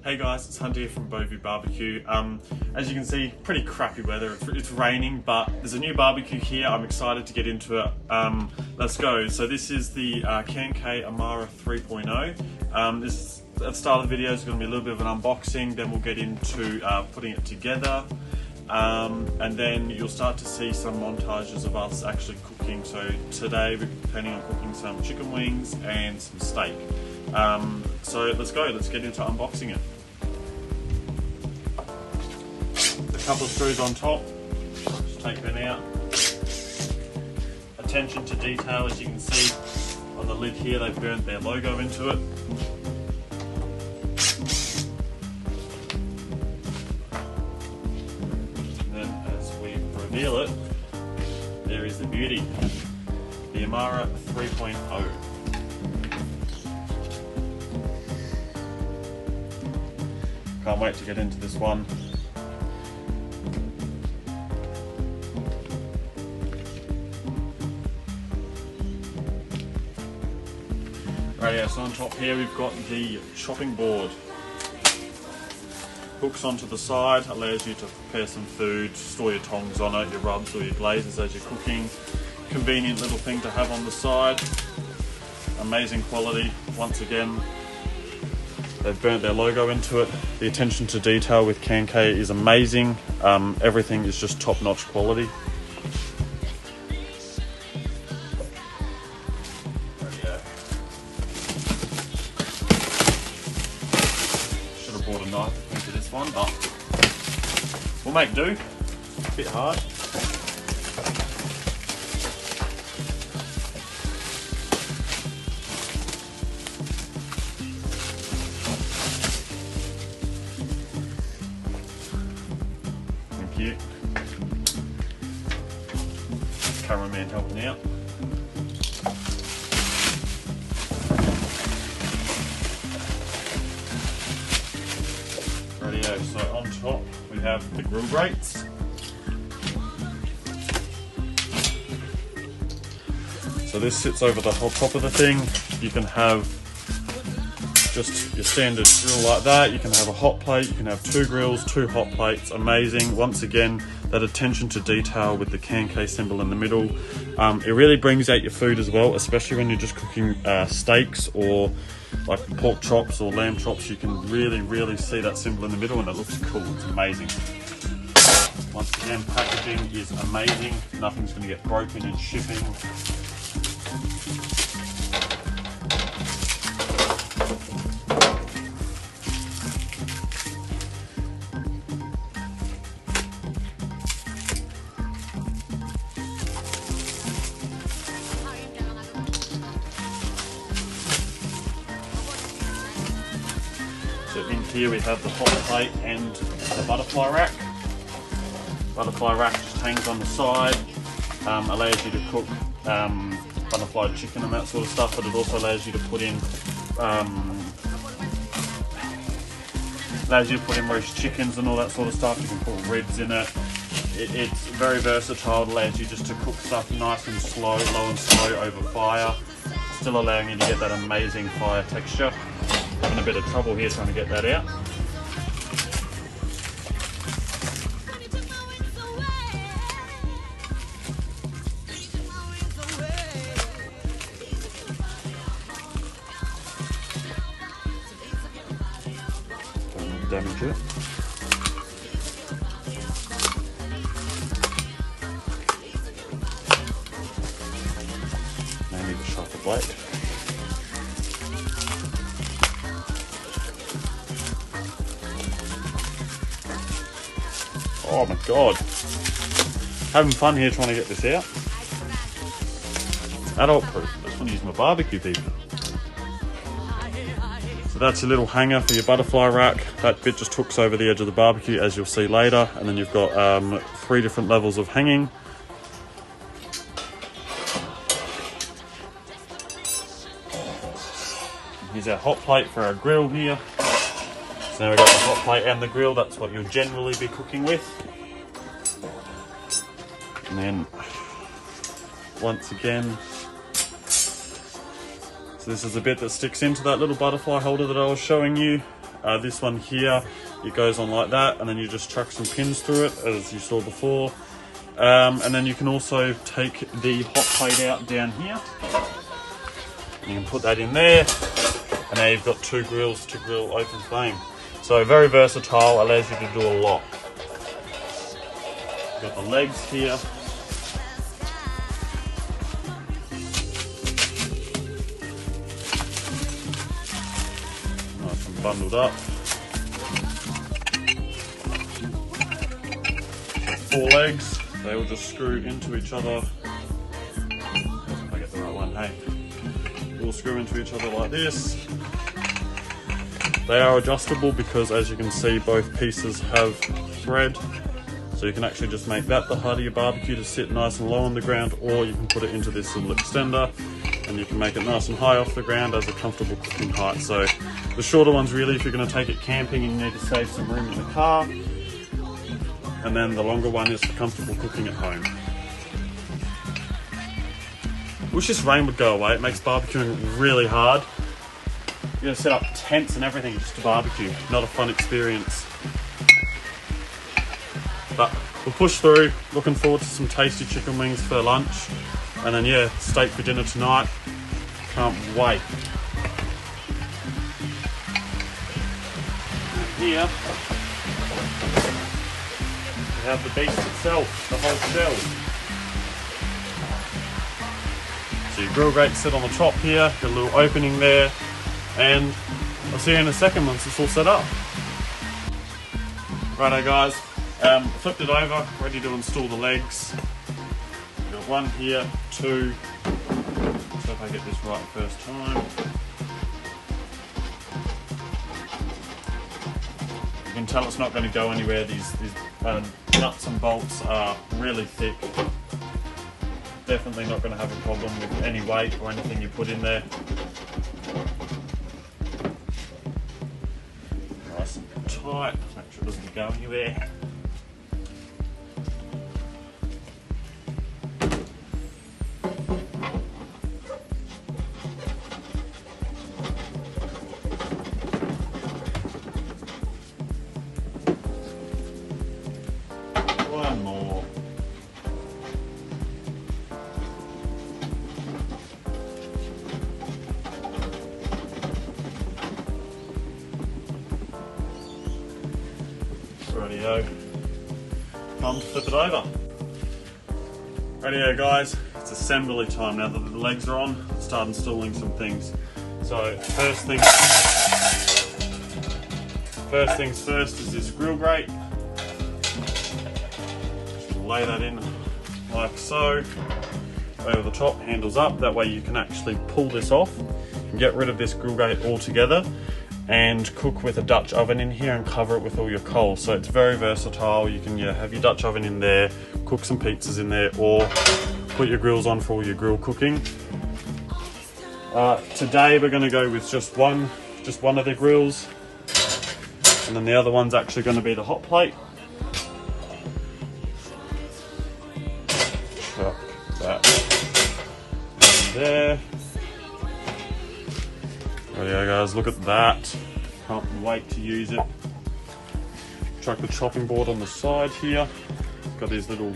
Hey guys, it's Hunter here from Bovey Barbecue. As you can see, pretty crappy weather. It's raining, but there's a new barbecue here. I'm excited to get into it. Let's go. So this is the Kankay Amara 3.0. This at the start of the video is going to be a little bit of an unboxing. Then we'll get into putting it together, and then you'll start to see some montages of us actually cooking. So today we're planning on cooking some chicken wings and some steak. So let's go. Let's get into unboxing it. A couple of screws on top, just take them out. Attention to detail, as you can see on the lid here, they've burnt their logo into it. And then as we reveal it, there is the beauty, the Amara 3.0. Can't wait to get into this one. Right, so on top here we've got the chopping board. Hooks onto the side, allows you to prepare some food, store your tongs on it, your rubs or your glazes as you're cooking. Convenient little thing to have on the side. Amazing quality, once again. They've burnt their logo into it. The attention to detail with Kankay is amazing. Everything is just top-notch quality. Should have brought a knife into this one, but we'll make do. A bit hard. Cameraman helping out. Rightio, so on top we have the grill grates. So this sits over the whole top of the thing. You can have just your standard grill like that. You can have a hot plate, you can have two grills, two hot plates. Amazing. Once again, that attention to detail with the Kankay symbol in the middle. It really brings out your food as well, especially when you're just cooking steaks or like pork chops or lamb chops. You can really see that symbol in the middle and it looks cool. It's amazing. Once again, packaging is amazing. Nothing's going to get broken in shipping. So in here we have the hot plate and the butterfly rack. Butterfly rack just hangs on the side, allows you to cook butterfly chicken and that sort of stuff, but it also allows you to put in roast chickens and all that sort of stuff. You can put ribs in it. It's very versatile. It allows you just to cook stuff nice and slow, low and slow over fire, still allowing you to get that amazing fire texture. Having a bit of trouble here trying to get that out. Don't damage it. Now need a sharper blade. Oh my god, having fun here trying to get this out. It's adult proof. I just want to use my barbecue, people. So that's your little hanger for your butterfly rack. That bit just hooks over the edge of the barbecue, as you'll see later, and then you've got 3 different levels of hanging. Here's our hot plate for our grill here. So now we've got the hot plate and the grill. That's what you'll generally be cooking with. And then once again, so this is the bit that sticks into that little butterfly holder that I was showing you. This one here, it goes on like that, and then you just chuck some pins through it, as you saw before. And then you can also take the hot plate out down here. You can put that in there, and now you've got 2 grills to grill open flame. So very versatile, allows you to do a lot. You've got the legs here. Nice and bundled up. 4 legs, they will just screw into each other. If I get the right one, hey. We'll screw into each other like this. They are adjustable because, as you can see, both pieces have thread. So you can actually just make that the height of your barbecue to sit nice and low on the ground, or you can put it into this little extender and you can make it nice and high off the ground as a comfortable cooking height. So the shorter ones really if you're going to take it camping and you need to save some room in the car. And then the longer one is for comfortable cooking at home. Wish this rain would go away, it makes barbecuing really hard. You gotta set up tents and everything just to barbecue. Not a fun experience. But we'll push through. Looking forward to some tasty chicken wings for lunch. And then yeah, steak for dinner tonight. Can't wait. Here, we have the beast itself, the whole shell. So your grill grates sit on the top here, got a little opening there. And I'll see you in a second once it's all set up. Righto guys, flipped it over, ready to install the legs. We've got 1 here, 2. So if I get this right the first time. You can tell it's not going to go anywhere. These nuts and bolts are really thick. Definitely not going to have a problem with any weight or anything you put in there. Nice and tight, make sure it doesn't go anywhere. One more. Rightio, time to flip it over. Rightio guys, it's assembly time now that the legs are on. Let's start installing some things. So first things first is this grill grate. Just lay that in like so. Over the top, handles up, that way you can actually pull this off and get rid of this grill grate altogether. And cook with a Dutch oven in here and cover it with all your coals. So it's very versatile. You can have your Dutch oven in there, cook some pizzas in there, or put your grills on for all your grill cooking. Today we're going to go with just one of the grills, and then the other one's actually going to be the hot plate. Chuck that in there. Rightio guys, look at that. Can't wait to use it. Chuck the chopping board on the side here. Got these little...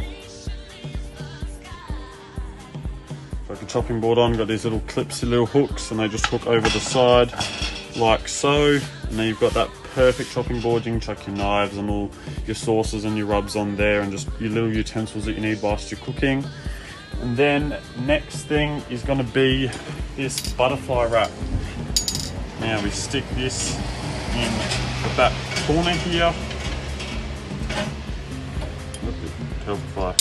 Chuck the chopping board on, got these little clipsy little hooks, and they just hook over the side like so. And then you've got that perfect chopping board. You can chuck your knives and all your sauces and your rubs on there, and just your little utensils that you need whilst you're cooking. And then next thing is going to be this butterfly wrap. Now we stick this in the back corner here. Help if I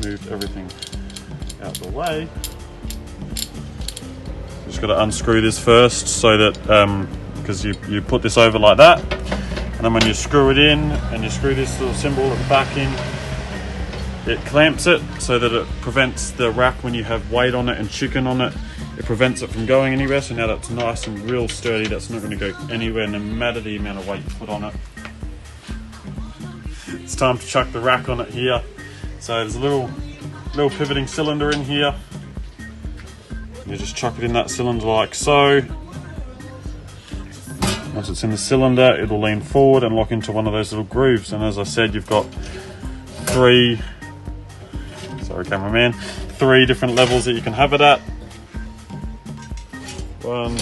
move everything out the way. Just got to unscrew this first so that, because you put this over like that, and then when you screw it in and you screw this little symbol at the back in, it clamps it so that it prevents the rack when you have weight on it and chicken on it. It prevents it from going anywhere, so now that's nice and real sturdy. That's not going to go anywhere no matter the amount of weight you put on it. It's time to chuck the rack on it here. So there's a little pivoting cylinder in here. You just chuck it in that cylinder like so. And Once it's in the cylinder, it'll lean forward and lock into one of those little grooves. And as I said, you've got three different levels that you can have it at. 1,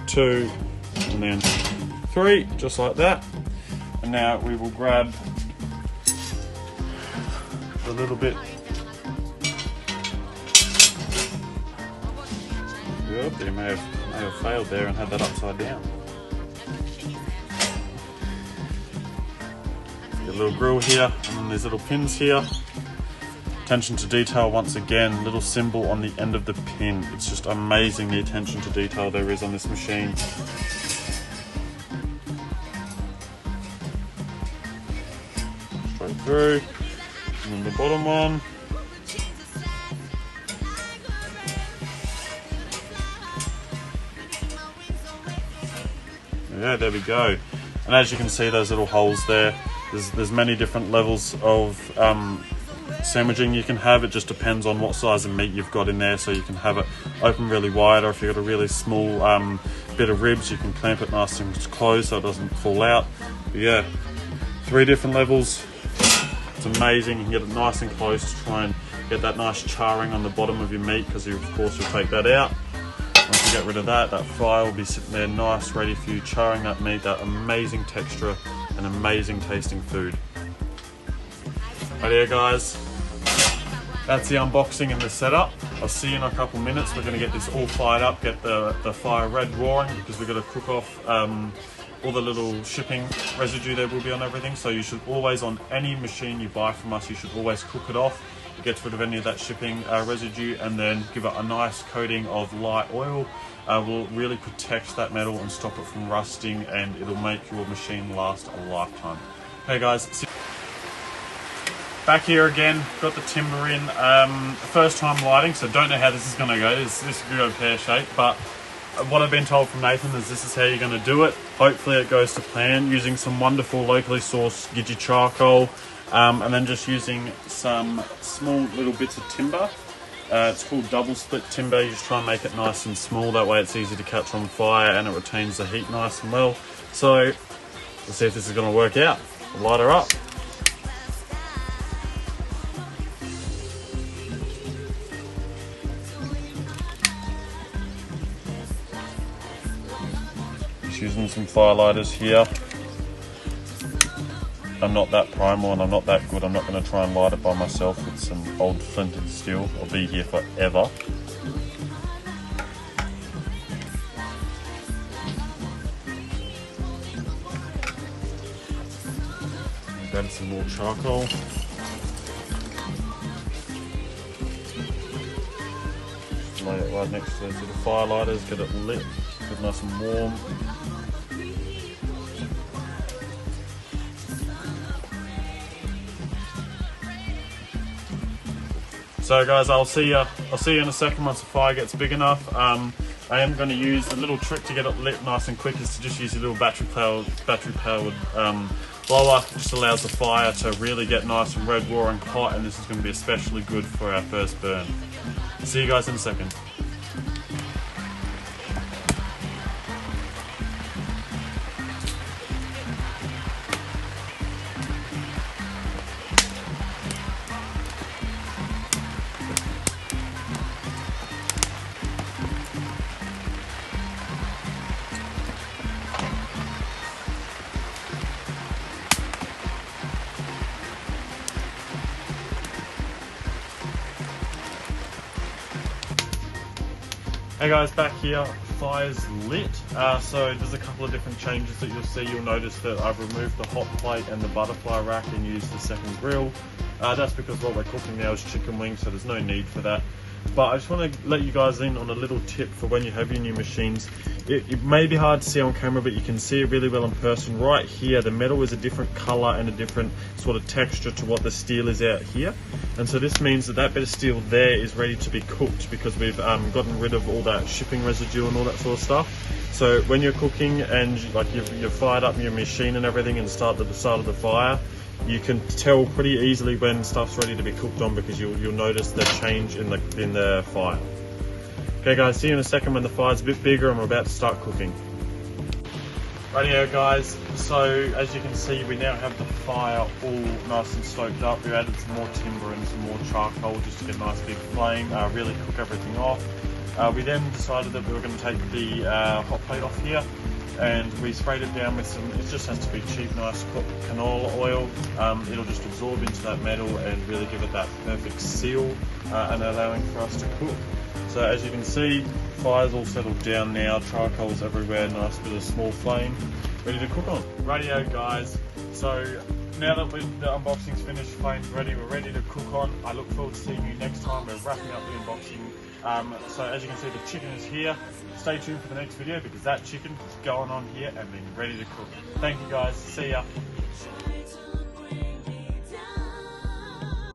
2, and then 3, just like that. And now we will grab a little bit. Yep, you may have failed there and had that upside down. Your little grill here, and then these little pins here. Attention to detail once again, little symbol on the end of the pin. It's just amazing the attention to detail there is on this machine. Straight through, and then the bottom one. Yeah, there we go. And as you can see, those little holes there, there's many different levels of sandwiching you can have. It just depends on what size of meat you've got in there, so you can have it open really wide, or if you've got a really small bit of ribs, you can clamp it nice and close so it doesn't fall out. But yeah, 3 different levels. It's amazing. You can get it nice and close to try and get that nice charring on the bottom of your meat, because of course you'll take that out. Once you get rid of that, that fire will be sitting there nice, ready for you, charring that meat, that amazing texture and amazing tasting food. Right here, guys, that's the unboxing and the setup. I'll see you in a couple minutes. We're going to get this all fired up, get the fire red roaring, because we're going to cook off all the little shipping residue there will be on everything. So you should always, on any machine you buy from us, you should always cook it off. It gets rid of any of that shipping residue, and then give it a nice coating of light oil. Will really protect that metal and stop it from rusting, and it'll make your machine last a lifetime. Hey guys, back here again, got the timber in. First time lighting, so don't know how this is going to go. This could go pear-shaped, but what I've been told from Nathan is this is how you're going to do it. Hopefully it goes to plan, using some wonderful locally sourced Gidgee charcoal, and then just using some small little bits of timber. It's called double split timber. You just try and make it nice and small, that way it's easy to catch on fire and it retains the heat nice and well. So let's see if this is going to work out. We'll light her up. Just using some firelighters here. I'm not that primal and I'm not that good. I'm not going to try and light it by myself with some old flinted steel. I'll be here forever. Grab some more charcoal. Lay it right next to those little firelighters, get it lit, get it nice and warm. So guys, I'll see you in a second once the fire gets big enough. I am going to use a little trick to get it lit nice and quick, is to just use a little battery powered blower. It just allows the fire to really get nice and red, roaring hot, and this is going to be especially good for our first burn. See you guys in a second. Hey guys, back here, fire's lit. So there's a couple of different changes that you'll see. You'll notice that I've removed the hot plate and the butterfly rack and used the second grill. That's because what we're cooking now is chicken wings, so there's no need for that. But I just want to let you guys in on a little tip for when you have your new machines. It may be hard to see on camera, but you can see it really well in person. Right here, the metal is a different color and a different sort of texture to what the steel is out here. And so this means that that bit of steel there is ready to be cooked, because we've gotten rid of all that shipping residue and all that sort of stuff. So when you're cooking and you've fired up your machine and everything and start at the start of the fire, you can tell pretty easily when stuff's ready to be cooked on, because you'll notice the change in the fire. Okay guys, see you in a second when the fire's a bit bigger and we're about to start cooking. Rightio guys, so as you can see we now have the fire all nice and stoked up. We added some more timber and some more charcoal just to get a nice big flame, really cook everything off. We then decided that we were going to take the hot plate off here, and we sprayed it down with some, it just has to be cheap, nice canola oil. It'll just absorb into that metal and really give it that perfect seal and allowing for us to cook. So as you can see, fire's all settled down now, charcoal's everywhere, nice bit of small flame, ready to cook on. Rightio guys, so now that the unboxing's finished, flame's ready, we're ready to cook on. I look forward to seeing you next time. We're wrapping up the unboxing. So as you can see, the chicken is here. Stay tuned for the next video because that chicken is going on here and being ready to cook. Thank you guys, see ya.